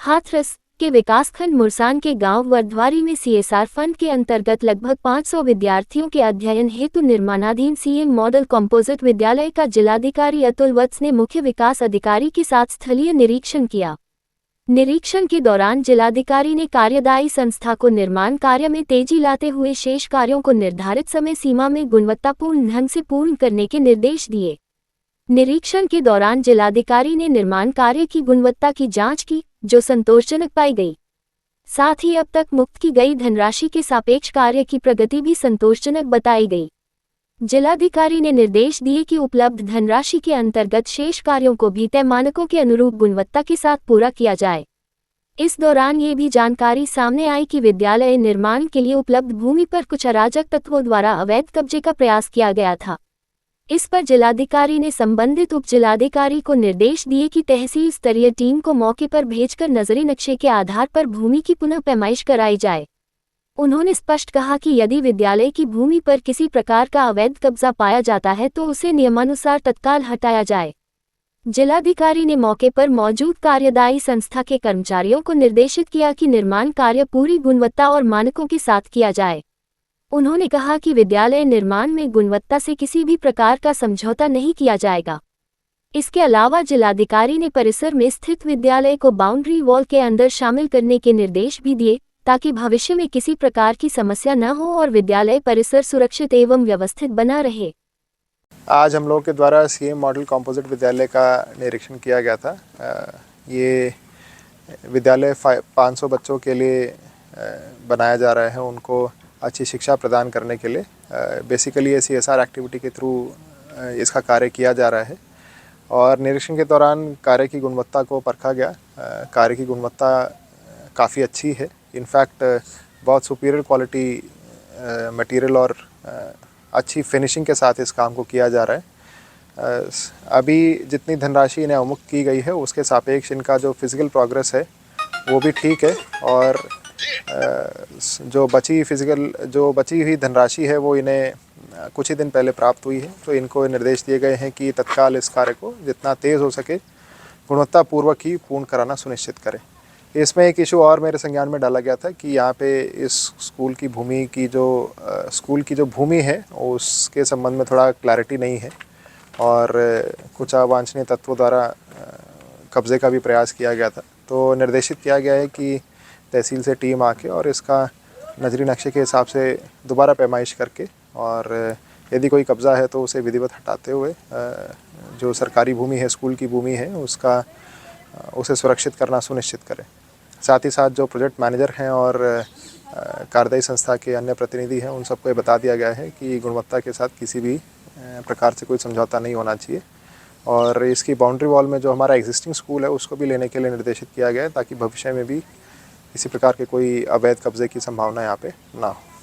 हाथरस के विकासखंड मुरसान के गांव वर्धवारी में सीएसआर फंड के अंतर्गत लगभग 500 विद्यार्थियों के अध्ययन हेतु निर्माणाधीन सीएम मॉडल कंपोजिट विद्यालय का जिलाधिकारी अतुल वत्स ने मुख्य विकास अधिकारी के साथ स्थलीय निरीक्षण किया। निरीक्षण के दौरान जिलाधिकारी ने कार्यदायी संस्था को निर्माण कार्य में तेजी लाते हुए शेष कार्यों को निर्धारित समय सीमा में गुणवत्तापूर्ण ढंग से पूर्ण करने के निर्देश दिए। निरीक्षण के दौरान जिलाधिकारी ने निर्माण कार्य की गुणवत्ता की जांच की, जो संतोषजनक पाई गई। साथ ही अब तक मुक्त की गई धनराशि के सापेक्ष कार्य की प्रगति भी संतोषजनक बताई गई। जिलाधिकारी ने निर्देश दिए कि उपलब्ध धनराशि के अंतर्गत शेष कार्यों को भी तय मानकों के अनुरूप गुणवत्ता के साथ पूरा किया जाए। इस दौरान ये भी जानकारी सामने आई कि विद्यालय निर्माण के लिए उपलब्ध भूमि पर कुछ अराजक तत्वों द्वारा अवैध कब्जे का प्रयास किया गया था। इस पर जिलाधिकारी ने संबंधित उप जिलाधिकारी को निर्देश दिए कि तहसील स्तरीय टीम को मौके पर भेजकर नजरी नक्शे के आधार पर भूमि की पुनः पैमाइश कराई जाए। उन्होंने स्पष्ट कहा कि यदि विद्यालय की भूमि पर किसी प्रकार का अवैध कब्जा पाया जाता है तो उसे नियमानुसार तत्काल हटाया जाए। जिलाधिकारी ने मौके पर मौजूद कार्यदायी संस्था के कर्मचारियों को निर्देशित किया कि निर्माण कार्य पूरी गुणवत्ता और मानकों के साथ किया जाए। उन्होंने कहा कि विद्यालय निर्माण में गुणवत्ता से किसी भी प्रकार का समझौता नहीं किया जाएगा। इसके अलावा जिलाधिकारी ने परिसर में स्थित विद्यालय को बाउंड्री वॉल के अंदर शामिल करने के निर्देश भी दिए, ताकि भविष्य में किसी प्रकार की समस्या न हो और विद्यालय परिसर सुरक्षित एवं व्यवस्थित बना रहे। आज हम लोग के द्वारा सीएम मॉडल कंपोजिट विद्यालय का निरीक्षण किया गया था। ये विद्यालय 500 बच्चों के लिए बनाया जा रहा है, उनको अच्छी शिक्षा प्रदान करने के लिए। बेसिकली ये सीएसआर एक्टिविटी के थ्रू इसका कार्य किया जा रहा है और निरीक्षण के दौरान कार्य की गुणवत्ता को परखा गया। कार्य की गुणवत्ता काफ़ी अच्छी है। इनफैक्ट बहुत सुपीरियर क्वालिटी मटेरियल और अच्छी फिनिशिंग के साथ इस काम को किया जा रहा है। अभी जितनी धनराशि इन्हें अवमुक्त की गई है उसके सापेक्ष इनका जो फिज़िकल प्रोग्रेस है वो भी ठीक है और जो बची हुई धनराशि है वो इन्हें कुछ ही दिन पहले प्राप्त हुई है। तो इनको निर्देश दिए गए हैं कि तत्काल इस कार्य को जितना तेज़ हो सके गुणवत्तापूर्वक ही पूर्ण कराना सुनिश्चित करें। इसमें एक इशू और मेरे संज्ञान में डाला गया था कि यहाँ पे इस स्कूल की जो भूमि है उसके संबंध में थोड़ा क्लैरिटी नहीं है और कुछ अवांछनीय तत्वों द्वारा कब्ज़े का भी प्रयास किया गया था। तो निर्देशित किया गया है कि तहसील से टीम आके और इसका नजरी नक्शे के हिसाब से दोबारा पैमाइश करके और यदि कोई कब्ज़ा है तो उसे विधिवत हटाते हुए जो सरकारी भूमि है, स्कूल की भूमि है, उसे सुरक्षित करना सुनिश्चित करें। साथ ही साथ जो प्रोजेक्ट मैनेजर हैं और कार्यदायी संस्था के अन्य प्रतिनिधि हैं उन सबको ये बता दिया गया है कि गुणवत्ता के साथ किसी भी प्रकार से कोई समझौता नहीं होना चाहिए और इसकी बाउंड्री वॉल में जो हमारा एग्जिस्टिंग स्कूल है उसको भी लेने के लिए निर्देशित किया गया है ताकि भविष्य में भी किसी प्रकार के कोई अवैध कब्जे की संभावना यहाँ पे ना हो।